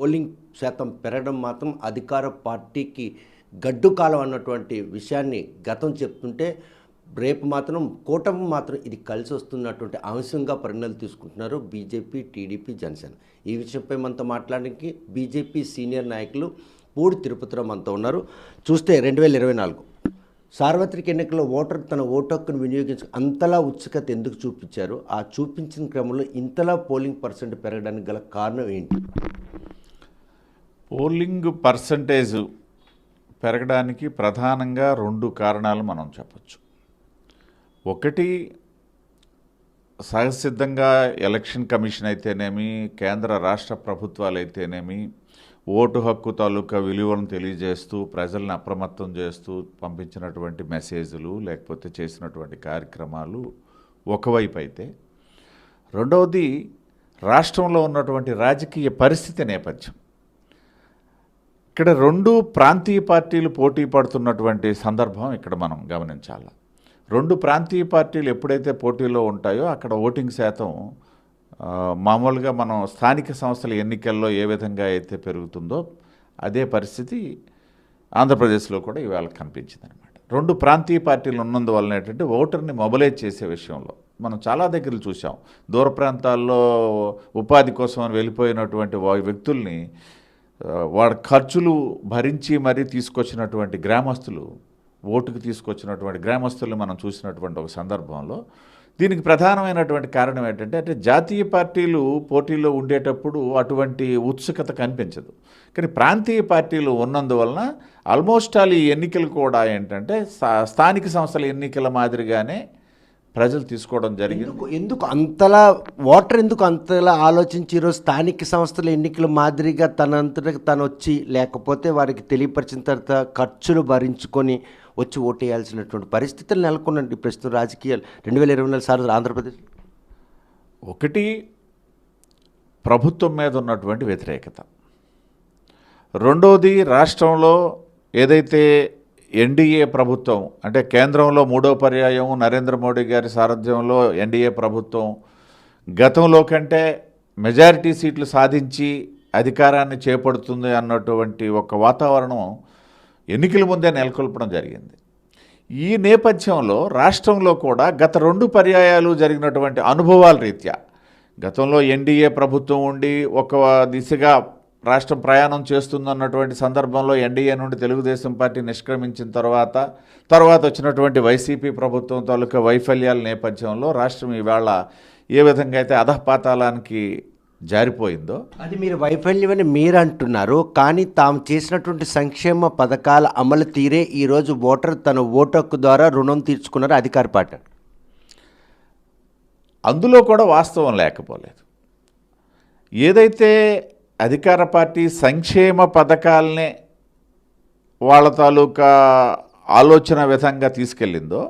Polling శాతం పెరగడం మాత్రం అధికార పార్టీకి గడ్డు కాలం అన్నటువంటి విషయాన్ని గతం చెప్తుంటే రేపు మాత్రం కూటమి మాత్రం ఇది కలిసి వస్తున్నటువంటి అంశంగా పరిణామాలు తీసుకుంటున్నారు బీజేపీ, టీడీపీ, జనసేన. ఈ విషయంపై మనతో మాట్లాడడానికి బీజేపీ సీనియర్ నాయకులు పూడి తిరుపతిరావు మనతో ఉన్నారు. చూస్తే 2024 సార్వత్రిక ఎన్నికల్లో ఓటర్ తన ఓటు హక్కును వినియోగించు అంతలా ఉత్సుకత ఎందుకు చూపించారు? ఆ చూపించిన క్రమంలో ఇంతలా పోలింగ్ పర్సెంట్ పెరగడానికి గల కారణం ఏంటి? పోలింగ్ పర్సంటేజ్ పెరగడానికి ప్రధానంగా 2 కారణాలు మనం చెప్పచ్చు. ఒకటి, సహజసిద్ధంగా ఎలక్షన్ కమిషన్ అయితేనేమి, కేంద్ర రాష్ట్ర ప్రభుత్వాలు అయితేనేమి ఓటు హక్కు తాలూకా విలువలను తెలియజేస్తూ ప్రజలను అప్రమత్తం చేస్తూ పంపించినటువంటి మెసేజ్లు లేకపోతే చేసినటువంటి కార్యక్రమాలు ఒకవైపు అయితే, రెండవది రాష్ట్రంలో ఉన్నటువంటి రాజకీయ పరిస్థితి నేపథ్యం. ఇక్కడ 2 ప్రాంతీయ పార్టీలు పోటీ పడుతున్నటువంటి సందర్భం ఇక్కడ మనం గమనించాలి. 2 ప్రాంతీయ పార్టీలు ఎప్పుడైతే పోటీలో ఉంటాయో అక్కడ ఓటింగ్ శాతం మామూలుగా మనం స్థానిక సంస్థల ఎన్నికల్లో ఏ విధంగా అయితే పెరుగుతుందో అదే పరిస్థితి ఆంధ్రప్రదేశ్లో కూడా ఇవాళ కనిపించింది అనమాట. 2 ప్రాంతీయ పార్టీలు ఉన్నందువలన ఏంటంటే ఓటర్ని మొబలైజ్ చేసే విషయంలో మనం చాలా దగ్గరలు చూసాం. దూర ప్రాంతాల్లో ఉపాధి కోసం వెళ్ళిపోయినటువంటి వ్యక్తుల్ని వాడి ఖర్చులు భరించి మరీ తీసుకొచ్చినటువంటి గ్రామస్తులు, ఓటుకు తీసుకొచ్చినటువంటి గ్రామస్తుల్ని మనం చూసినటువంటి ఒక సందర్భంలో దీనికి ప్రధానమైనటువంటి కారణం ఏంటంటే జాతీయ పార్టీలు పోటీలో ఉండేటప్పుడు అటువంటి ఉత్సుకత కనిపించదు. కానీ ప్రాంతీయ పార్టీలు ఉన్నందువలన ఆల్మోస్ట్ ఆల్ ఈ ఎన్నికలు కూడా ఏంటంటే స్థానిక సంస్థల ఎన్నికల మాదిరిగానే ప్రజలు తీసుకోవడం జరిగింది. ఎందుకు అంతలా ఓటర్ ఎందుకు అంతలా ఆలోచించి ఈరోజు స్థానిక సంస్థల ఎన్నికల మాదిరిగా తనంతటా తను వచ్చి, లేకపోతే వారికి తెలియపరిచిన తర్వాత ఖర్చులు భరించుకొని వచ్చి ఓటేయాల్సినటువంటి పరిస్థితులు నెలకొన్నట్టు ప్రస్తుతం రాజకీయాలు 2024 సార్లు ఆంధ్రప్రదేశ్. ఒకటి, ప్రభుత్వం మీద ఉన్నటువంటి వ్యతిరేకత. రెండోది, రాష్ట్రంలో ఏదైతే ఎన్డీఏ ప్రభుత్వం అంటే కేంద్రంలో 3వ పర్యాయం నరేంద్ర మోడీ గారి సారథ్యంలో ఎన్డీఏ ప్రభుత్వం గతంలో కంటే మెజారిటీ సీట్లు సాధించి అధికారాన్ని చేపడుతుంది అన్నటువంటి ఒక వాతావరణం ఎన్నికల ముందే నెలకొల్పడం జరిగింది. ఈ నేపథ్యంలో రాష్ట్రంలో కూడా గత 2 పర్యాయాలు జరిగినటువంటి అనుభవాల రీత్యా గతంలో ఎన్డీఏ ప్రభుత్వం ఉండి ఒక దిశగా రాష్ట్రం ప్రయాణం చేస్తుందన్నటువంటి సందర్భంలో ఎన్డీఏ నుండి తెలుగుదేశం పార్టీ నిష్క్రమించిన తర్వాత వచ్చినటువంటి వైసీపీ ప్రభుత్వం తాలూకా వైఫల్యాల నేపథ్యంలో రాష్ట్రం ఈవేళ ఏ విధంగా అయితే అధఃపాతాళానికి జారిపోయిందో, అది మీరు వైఫల్యమని మీరు అంటున్నారు. కానీ తాము చేసినటువంటి సంక్షేమ పథకాల అమలు తీరే ఈరోజు ఓటర్ తన ఓటు హక్కు ద్వారా రుణం తీర్చుకున్నారు అధికార పార్టీ. అందులో కూడా వాస్తవం లేకపోలేదు. ఏదైతే అధికార పార్టీ సంక్షేమ పథకాలనే వాళ్ళ తాలూకా ఆలోచన విధంగా తీసుకెళ్ళిందో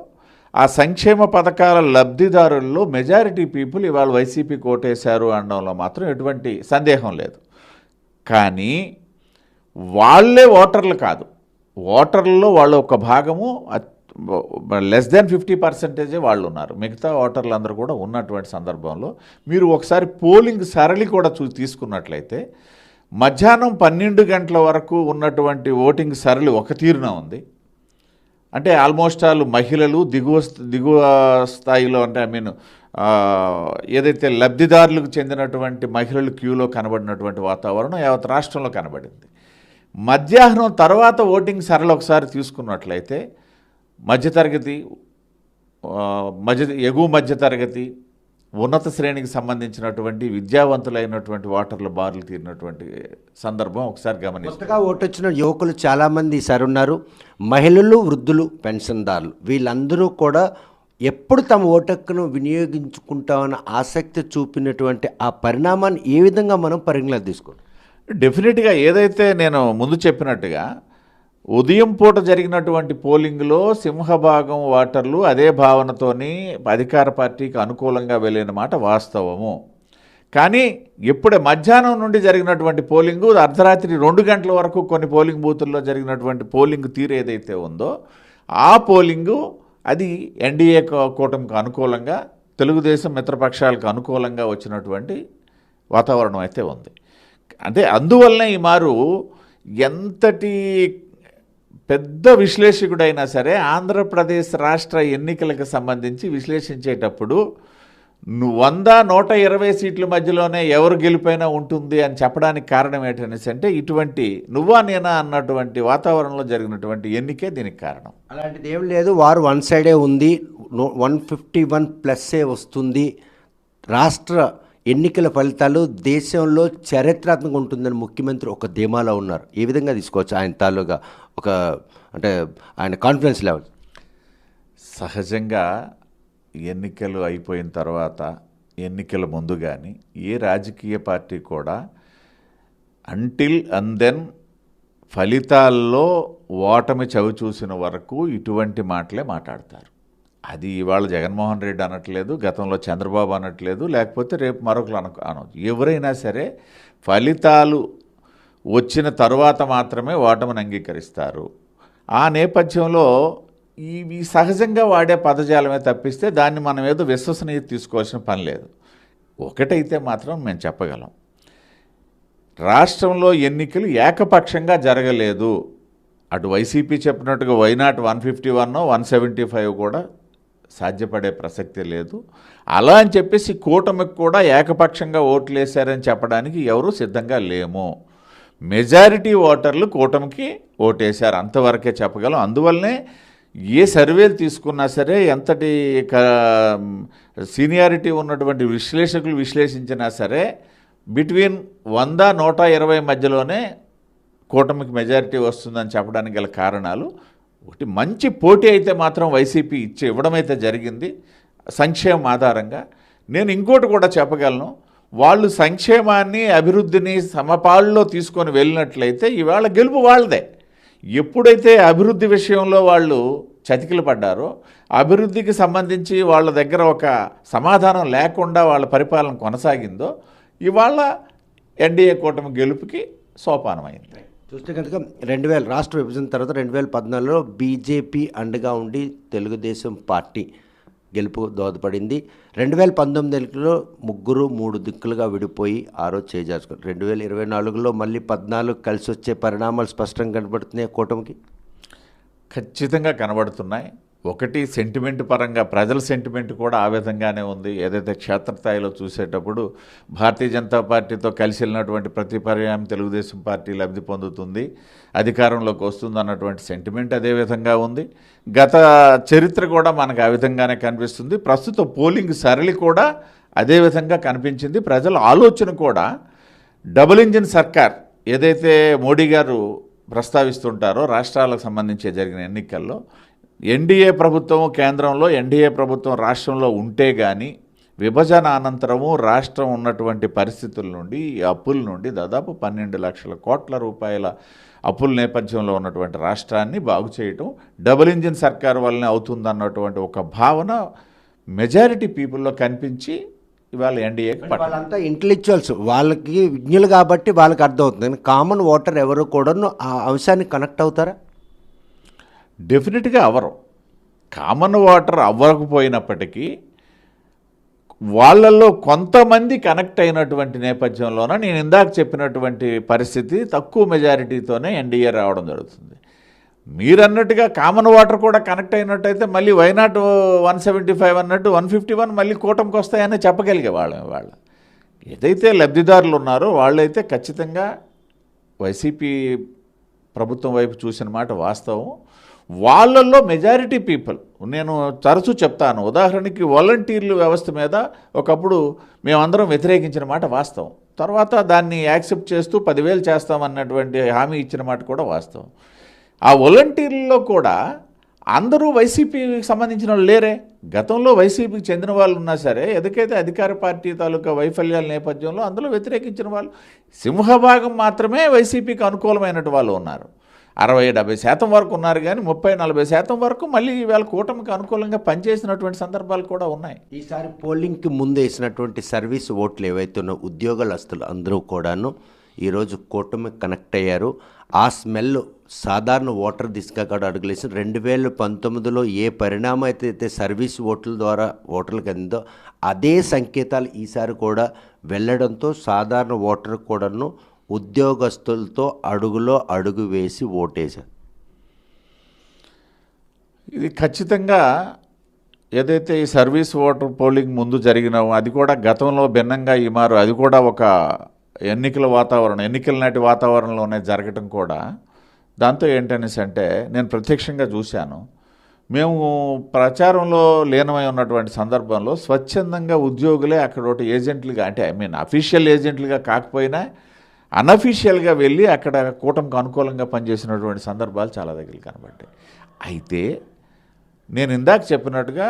ఆ సంక్షేమ పథకాల లబ్ధిదారుల్లో మెజారిటీ పీపుల్ ఇవాళ వైసీపీ కోటేశారు అనడంలో మాత్రం ఎటువంటి సందేహం లేదు. కానీ వాళ్ళే ఓటర్లు కాదు, ఓటర్లలో వాళ్ళ ఒక భాగము లెస్ దాన్ 50% వాళ్ళు ఉన్నారు. మిగతా ఓటర్లు అందరూ కూడా ఉన్నటువంటి సందర్భంలో మీరు ఒకసారి పోలింగ్ సరళి కూడా తీసుకున్నట్లయితే మధ్యాహ్నం 12 గంటల వరకు ఉన్నటువంటి ఓటింగ్ సరళి ఒక తీరున ఉంది. అంటే ఆల్మోస్ట్ ఆల్ మహిళలు దిగువ స్థాయిలో అంటే ఏదైతే లబ్ధిదారులకు చెందినటువంటి మహిళలు క్యూలో కనబడినటువంటి వాతావరణం యావత్ రాష్ట్రంలో కనబడింది. మధ్యాహ్నం తర్వాత ఓటింగ్ సరళి ఒకసారి తీసుకున్నట్లయితే మధ్యతరగతి, ఎగువ మధ్యతరగతి, ఉన్నత శ్రేణికి సంబంధించినటువంటి విద్యావంతులైనటువంటి ఓటర్ల బారులు తీరినటువంటి సందర్భం ఒకసారి గమనించారు. కొత్తగా ఓటు వచ్చిన యువకులు చాలామంది ఈసారి ఉన్నారు. మహిళలు, వృద్ధులు, పెన్షన్దారులు వీళ్ళందరూ కూడా ఎప్పుడు తమ ఓటు హక్కును వినియోగించుకుంటామన్న ఆసక్తి చూపినటువంటి ఆ పరిణామాన్ని ఏ విధంగా మనం పరిగణలోకి తీసుకోవాలి? డెఫినెట్గా ఏదైతే నేను ముందు చెప్పినట్టుగా ఉదయం పూట జరిగినటువంటి పోలింగ్లో సింహభాగం ఓటర్లు అదే భావనతోని అధికార పార్టీకి అనుకూలంగా వెళ్ళిన మాట వాస్తవము. కానీ ఎప్పుడే మధ్యాహ్నం నుండి జరిగినటువంటి పోలింగు అర్ధరాత్రి 2 గంటల వరకు కొన్ని పోలింగ్ బూతుల్లో జరిగినటువంటి పోలింగ్ తీరు ఏదైతే ఉందో ఆ పోలింగు అది ఎన్డీఏ కూటమికి అనుకూలంగా, తెలుగుదేశం మిత్రపక్షాలకు అనుకూలంగా వచ్చినటువంటి వాతావరణం అయితే ఉంది. అంటే అందువల్లనే ఈ మారు ఎంతటి పెద్ద విశ్లేషకుడైనా సరే ఆంధ్రప్రదేశ్ రాష్ట్ర ఎన్నికలకు సంబంధించి విశ్లేషించేటప్పుడు 100-120 సీట్ల మధ్యలోనే ఎవరు గెలిపోయినా ఉంటుంది అని చెప్పడానికి కారణం ఏంటనేసి అంటే ఇటువంటి నువ్వా నేనా అన్నటువంటి వాతావరణంలో జరిగినటువంటి ఎన్నికే దీనికి కారణం. అలాంటిది ఏం లేదు, వారు వన్ సైడే ఉంది, 151+ వస్తుంది, రాష్ట్ర ఎన్నికల ఫలితాలు దేశంలో చరిత్రాత్మకంగా ఉంటుందని ముఖ్యమంత్రి ఒక ధీమాలో ఉన్నారు. ఏ విధంగా తీసుకోవచ్చు ఆయన తాలూగా ఒక అంటే ఆయన కాన్ఫిడెన్స్ లెవెల్? సహజంగా ఎన్నికలు అయిపోయిన తర్వాత ఎన్నికల ముందు కానీ ఏ రాజకీయ పార్టీ కూడా అంటిల్ అండ్ దెన్ ఫలితాల్లో ఓటమి చవి చూసిన వరకు ఇటువంటి మాటలే మాట్లాడతారు. అది ఇవాళ జగన్మోహన్ రెడ్డి అనట్లేదు, గతంలో చంద్రబాబు అనట్లేదు, లేకపోతే రేపు మరొకరు అనొచ్చు. ఎవరైనా సరే ఫలితాలు వచ్చిన తరువాత మాత్రమే ఓటమిని అంగీకరిస్తారు. ఆ నేపథ్యంలో ఇవి సహజంగా వాడే పదజాలమే తప్పిస్తే దాన్ని మనం ఏదో విశ్వసనీయత తీసుకోవాల్సిన పని లేదు. ఒకటైతే మాత్రం మేము చెప్పగలం, రాష్ట్రంలో ఎన్నికలు ఏకపక్షంగా జరగలేదు. అటు వైసీపీ చెప్పినట్టుగా వైనాట్ 151, 175 కూడా సాధ్యపడే ప్రసక్తే లేదు. అలా అని చెప్పేసి కూటమికి కూడా ఏకపక్షంగా ఓట్లు వేశారని చెప్పడానికి ఎవరూ సిద్ధంగా లేము. మెజారిటీ ఓటర్లు కూటమికి ఓటేశారు, అంతవరకే చెప్పగలం. అందువల్లనే ఏ సర్వేలు తీసుకున్నా సరే, ఎంతటి సీనియారిటీ ఉన్నటువంటి విశ్లేషకులు విశ్లేషించినా సరే, బిట్వీన్ 100-120 మధ్యలోనే కూటమికి మెజారిటీ వస్తుందని చెప్పడానికి గల కారణాలు ఒకటి, మంచి పోటీ అయితే మాత్రం వైసీపీ ఇవ్వడం అయితే జరిగింది సంక్షేమం ఆధారంగా. నేను ఇంకోటి కూడా చెప్పగలను, వాళ్ళు సంక్షేమాన్ని అభివృద్ధిని సమపాళ్ళలో తీసుకొని వెళ్ళినట్లయితే ఇవాళ గెలుపు వాళ్ళదే. ఎప్పుడైతే అభివృద్ధి విషయంలో వాళ్ళు చతికిలు పడ్డారో, అభివృద్ధికి సంబంధించి వాళ్ళ దగ్గర ఒక సమాధానం లేకుండా వాళ్ళ పరిపాలన కొనసాగిందో, ఇవాళ ఎన్డీఏ కూటమి గెలుపుకి సోపానమైంది. చూస్తే కనుక 2000 రాష్ట్ర విభజన తర్వాత 2014లో బీజేపీ అండగా ఉండి తెలుగుదేశం పార్టీ గెలుపు దోహదపడింది. 2019 ఎన్నికల్లో 3 దిక్కులుగా విడిపోయి ఆ రోజు చేజార్చుకున్నారు. 2024లో మళ్ళీ 14 కలిసి వచ్చే పరిణామాలు స్పష్టంగా కనబడుతున్నాయి కూటమికి. ఖచ్చితంగా కనబడుతున్నాయి. ఒకటి సెంటిమెంట్ పరంగా ప్రజల సెంటిమెంట్ కూడా ఆ విధంగానే ఉంది. ఏదైతే క్షేత్రస్థాయిలో చూసేటప్పుడు భారతీయ జనతా పార్టీతో కలిసి వెళ్ళినటువంటి ప్రతి పర్యాయం తెలుగుదేశం పార్టీ లబ్ధి పొందుతుంది, అధికారంలోకి వస్తుంది అన్నటువంటి సెంటిమెంట్ అదే విధంగా ఉంది. గత చరిత్ర కూడా మనకు ఆ విధంగానే కనిపిస్తుంది. ప్రస్తుత పోలింగ్ సరళి కూడా అదే విధంగా కనిపించింది. ప్రజల ఆలోచన కూడా డబుల్ ఇంజిన్ సర్కార్ ఏదైతే మోడీ గారు ప్రస్తావిస్తుంటారో రాష్ట్రాలకు సంబంధించి జరిగిన ఎన్నికల్లో, ఎన్డీఏ ప్రభుత్వం కేంద్రంలో, ఎన్డీఏ ప్రభుత్వం రాష్ట్రంలో ఉంటే కానీ విభజన అనంతరము రాష్ట్రం ఉన్నటువంటి పరిస్థితుల నుండి, అప్పుల నుండి దాదాపు 12 లక్షల కోట్ల రూపాయల అప్పుల నేపథ్యంలో ఉన్నటువంటి రాష్ట్రాన్ని బాగు చేయటం డబుల్ ఇంజిన్ సర్కార్ వల్లనే అవుతుందన్నటువంటి ఒక భావన మెజారిటీ పీపుల్లో కనిపించి ఇవాళ ఎన్డీఏకి వాళ్ళంతా ఇంటెలెక్చువల్స్, వాళ్ళకి విజ్ఞులు కాబట్టి వాళ్ళకి అర్థమవుతుంది. కామన్ ఓటర్ ఎవరు కూడా ఆ అంశాన్ని కనెక్ట్ అవుతారా? డెఫినెట్గా అవరు. కామన్ ఓటర్ అవ్వకపోయినప్పటికీ వాళ్ళల్లో కొంతమంది కనెక్ట్ అయినటువంటి నేపథ్యంలోన నేను ఇందాక చెప్పినటువంటి పరిస్థితి తక్కువ మెజారిటీతోనే ఎన్డీఏ రావడం జరుగుతుంది. మీరన్నట్టుగా కామన్ ఓటర్ కూడా కనెక్ట్ అయినట్టయితే మళ్ళీ వైనాట్ 175 అన్నట్టు 151 మళ్ళీ కూటమికి వస్తాయని చెప్పగలిగే వాళ్ళ ఏదైతే లబ్ధిదారులు ఉన్నారో వాళ్ళైతే ఖచ్చితంగా వైసీపీ ప్రభుత్వం వైపు చూసిన మాట వాస్తవం. వాళ్ళల్లో మెజారిటీ పీపుల్, నేను తరచూ చెప్తాను, ఉదాహరణకి వాలంటీర్ల వ్యవస్థ మీద ఒకప్పుడు మేమందరం వ్యతిరేకించిన మాట వాస్తవం. తర్వాత దాన్ని యాక్సెప్ట్ చేస్తూ 10,000 చేస్తామన్నటువంటి హామీ ఇచ్చిన మాట కూడా వాస్తవం. ఆ వాలంటీర్లలో కూడా అందరూ వైసీపీకి సంబంధించిన వాళ్ళు లేరే. గతంలో వైసీపీకి చెందిన వాళ్ళు ఉన్నా సరే, ఎదుకైతే అధికార పార్టీ తాలూకా వైఫల్యాల నేపథ్యంలో అందులో వ్యతిరేకించిన వాళ్ళు సింహభాగం మాత్రమే వైసీపీకి అనుకూలమైనటు వాళ్ళు ఉన్నారు. 60-70% వరకు ఉన్నారు, కానీ 30-40% వరకు మళ్ళీ ఈవేళ కూటమికి అనుకూలంగా పనిచేసినటువంటి సందర్భాలు కూడా ఉన్నాయి. ఈసారి పోలింగ్కి ముందు వేసినటువంటి సర్వీస్ ఓట్లు ఏవైతే ఉన్న ఉద్యోగస్తులు అందరూ కూడాను ఈరోజు కూటమి కనెక్ట్ అయ్యారు. ఆ స్మెల్ సాధారణ ఓటర్ దిశగా కూడా అడుగులేసి 2019లో ఏ పరిణామం అయితే సర్వీస్ ఓట్ల ద్వారా ఓటర్లకు అందిందో అదే సంకేతాలు ఈసారి కూడా వెళ్ళడంతో సాధారణ ఓటర్ కూడాను ఉద్యోగస్తులతో అడుగులో అడుగు వేసి ఓటేశారు. ఇది ఖచ్చితంగా ఏదైతే ఈ సర్వీస్ ఓటర్ పోలింగ్ ముందు జరిగినామో అది కూడా గతంలో భిన్నంగా ఈ మారు అది కూడా ఒక ఎన్నికల నాటి వాతావరణంలోనే జరగటం కూడా దాంతో ఏంటనేసి అంటే నేను ప్రత్యక్షంగా చూశాను. మేము ప్రచారంలో లీనమై ఉన్నటువంటి సందర్భంలో స్వచ్ఛందంగా ఉద్యోగులే అక్కడ ఒకటి ఏజెంట్లుగా, అంటే అఫీషియల్ ఏజెంట్లుగా కాకపోయినా అన్అఫీషియల్గా వెళ్ళి అక్కడ కూటమికి అనుకూలంగా పనిచేసినటువంటి సందర్భాలు చాలా దగ్గర కనబడ్డాయి. అయితే నేను ఇందాక చెప్పినట్టుగా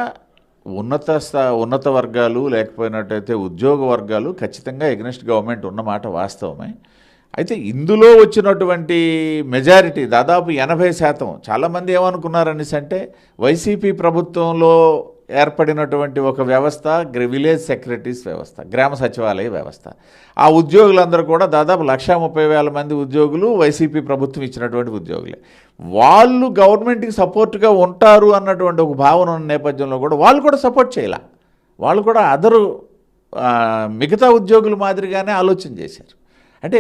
ఉన్నత వర్గాలు లేకపోయినట్టయితే ఉద్యోగ వర్గాలు ఖచ్చితంగా ఎగ్నెస్ట్ గవర్నమెంట్ ఉన్నమాట వాస్తవమే. అయితే ఇందులో వచ్చినటువంటి మెజారిటీ దాదాపు 80%. చాలామంది ఏమనుకున్నారనేసి అంటే వైసీపీ ప్రభుత్వంలో ఏర్పడినటువంటి ఒక వ్యవస్థ విలేజ్ సెక్రటరీస్ వ్యవస్థ, గ్రామ సచివాలయ వ్యవస్థ. ఆ ఉద్యోగులందరూ కూడా దాదాపు 130,000 మంది ఉద్యోగులు వైసీపీ ప్రభుత్వం ఇచ్చినటువంటి ఉద్యోగులే. వాళ్ళు గవర్నమెంట్కి సపోర్ట్గా ఉంటారు అన్నటువంటి ఒక భావన ఉన్న నేపథ్యంలో కూడా వాళ్ళు కూడా సపోర్ట్ చేయాల. వాళ్ళు కూడా మిగతా ఉద్యోగుల మాదిరిగానే ఆలోచన చేశారు. అంటే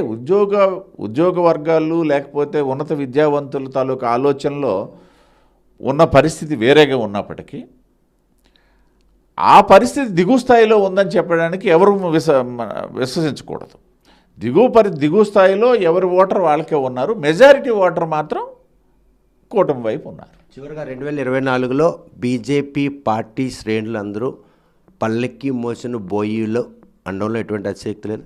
ఉద్యోగ వర్గాలు లేకపోతే ఉన్నత విద్యావంతుల తాలూకు ఆలోచనలో ఉన్న పరిస్థితి వేరేగా ఉన్నప్పటికీ ఆ పరిస్థితి దిగు స్థాయిలో ఉందని చెప్పడానికి ఎవరు విశ్వసించకూడదు. దిగు స్థాయిలో ఎవరి ఓటర్ వాళ్ళకే ఉన్నారు. మెజారిటీ ఓటర్ మాత్రం కూటమి వైపు ఉన్నారు. చివరిగా 2024లో బీజేపీ పార్టీ శ్రేణులందరూ పల్లెక్కి మోసిన బోయిలో అనడంలో ఎటువంటి అతిశయోక్తి లేదు.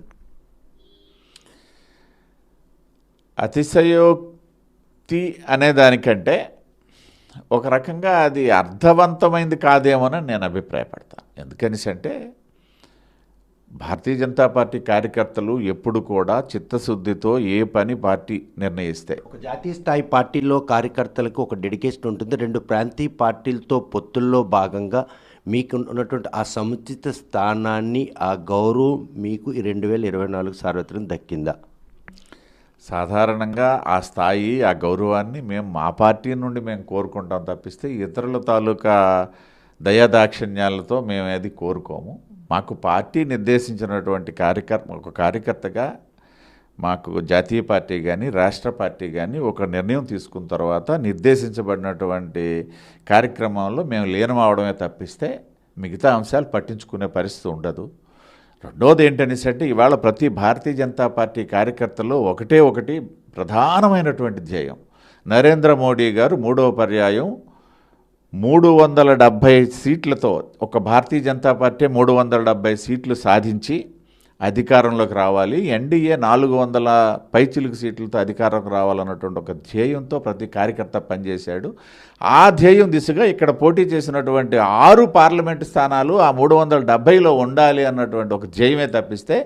అతిశయోక్తి అనేదానికంటే ఒక రకంగా అది అర్థవంతమైంది కాదేమోనని నేను అభిప్రాయపడతాను. ఎందుకనేసి అంటే భారతీయ జనతా పార్టీ కార్యకర్తలు ఎప్పుడు కూడా చిత్తశుద్ధితో ఏ పని పార్టీ నిర్ణయిస్తే, ఒక జాతీయ స్థాయి పార్టీలో కార్యకర్తలకు ఒక డెడికేషన్ ఉంటుంది. 2 ప్రాంతీయ పార్టీలతో పొత్తుల్లో భాగంగా మీకు ఉన్నటువంటి ఆ సముచిత స్థానాన్ని, ఆ గౌరవం మీకు ఈ 2024 సార్వత్రికం దక్కిందా? సాధారణంగా ఆ స్థాయి, ఆ గౌరవాన్ని మా పార్టీ నుండి మేము కోరుకుంటాం తప్పిస్తే ఇతరుల తాలూకా దయాదాక్షిణ్యాలతో మేము అది కోరుకోము. మాకు పార్టీ నిర్దేశించినటువంటి ఒక కార్యకర్తగా మాకు జాతీయ పార్టీ కానీ రాష్ట్ర పార్టీ కానీ ఒక నిర్ణయం తీసుకున్న తర్వాత నిర్దేశించబడినటువంటి కార్యక్రమంలో మేము లీనమవడమే తప్పిస్తే మిగతా అంశాలు పట్టించుకునే పరిస్థితి ఉండదు. రెండోది ఏంటనేసి అంటే ఇవాళ ప్రతి భారతీయ జనతా పార్టీ కార్యకర్తల్లో ఒకటి ప్రధానమైనటువంటి ధ్యేయం, నరేంద్ర మోడీ గారు 3వ పర్యాయం 370 సీట్లతో, ఒక భారతీయ జనతా పార్టీ 370 సీట్లు సాధించి అధికారంలోకి రావాలి, ఎన్డీఏ 400 పైచిలుకు సీట్లతో అధికారంలోకి రావాలన్నటువంటి ఒక ధ్యేయంతో ప్రతి కార్యకర్త పనిచేశాడు. ఆ ధ్యేయం దిశగా ఇక్కడ పోటీ చేసినటువంటి 6 పార్లమెంటు స్థానాలు ఆ 370లో ఉండాలి అన్నటువంటి ఒక ధ్యేయమే తప్పిస్తే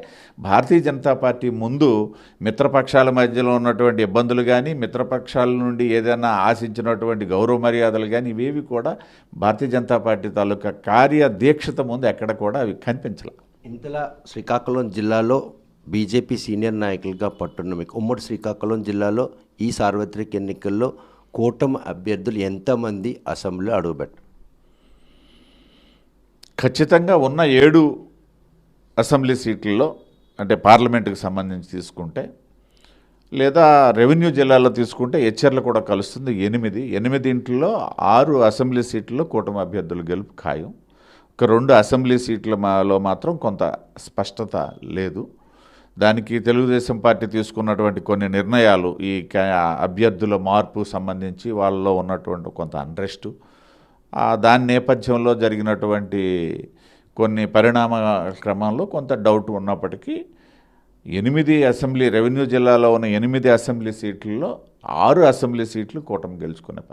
భారతీయ జనతా పార్టీ ముందు మిత్రపక్షాల మధ్యలో ఉన్నటువంటి ఇబ్బందులు కానీ, మిత్రపక్షాల నుండి ఏదైనా ఆశించినటువంటి గౌరవ మర్యాదలు కానీ ఇవేవి కూడా భారతీయ జనతా పార్టీ తాలూకా కార్యదీక్షత ముందు ఎక్కడ కూడా అవి కనిపించలే. ఇంతలా శ్రీకాకుళం జిల్లాలో బీజేపీ సీనియర్ నాయకులుగా పట్టున్న మీకు ఉమ్మడి శ్రీకాకుళం జిల్లాలో ఈ సార్వత్రిక ఎన్నికల్లో కూటమి అభ్యర్థులు ఎంతమంది అసెంబ్లీలో అడుగుపెట్టారు? ఖచ్చితంగా ఉన్న 7 అసెంబ్లీ సీట్లలో, అంటే పార్లమెంటుకు సంబంధించి తీసుకుంటే, లేదా రెవెన్యూ జిల్లాలో తీసుకుంటే ఎచ్చెర్ల కూడా కలుస్తుంది 8 ఇంట్లో 6 అసెంబ్లీ సీట్లలో కూటమి అభ్యర్థులు గెలుపు ఖాయం. ఒక 2 అసెంబ్లీ సీట్లలో మాత్రం కొంత స్పష్టత లేదు. దానికి తెలుగుదేశం పార్టీ తీసుకున్నటువంటి కొన్ని నిర్ణయాలు, ఈ అభ్యర్థుల మార్పు సంబంధించి వాళ్ళలో ఉన్నటువంటి కొంత అన్రెస్టు, దాని నేపథ్యంలో జరిగినటువంటి కొన్ని పరిణామ క్రమంలో కొంత డౌట్ ఉన్నప్పటికీ 8 అసెంబ్లీ రెవెన్యూ జిల్లాలో ఉన్న 8 అసెంబ్లీ సీట్లలో 6 అసెంబ్లీ సీట్లు కూటమి గెలుచుకునే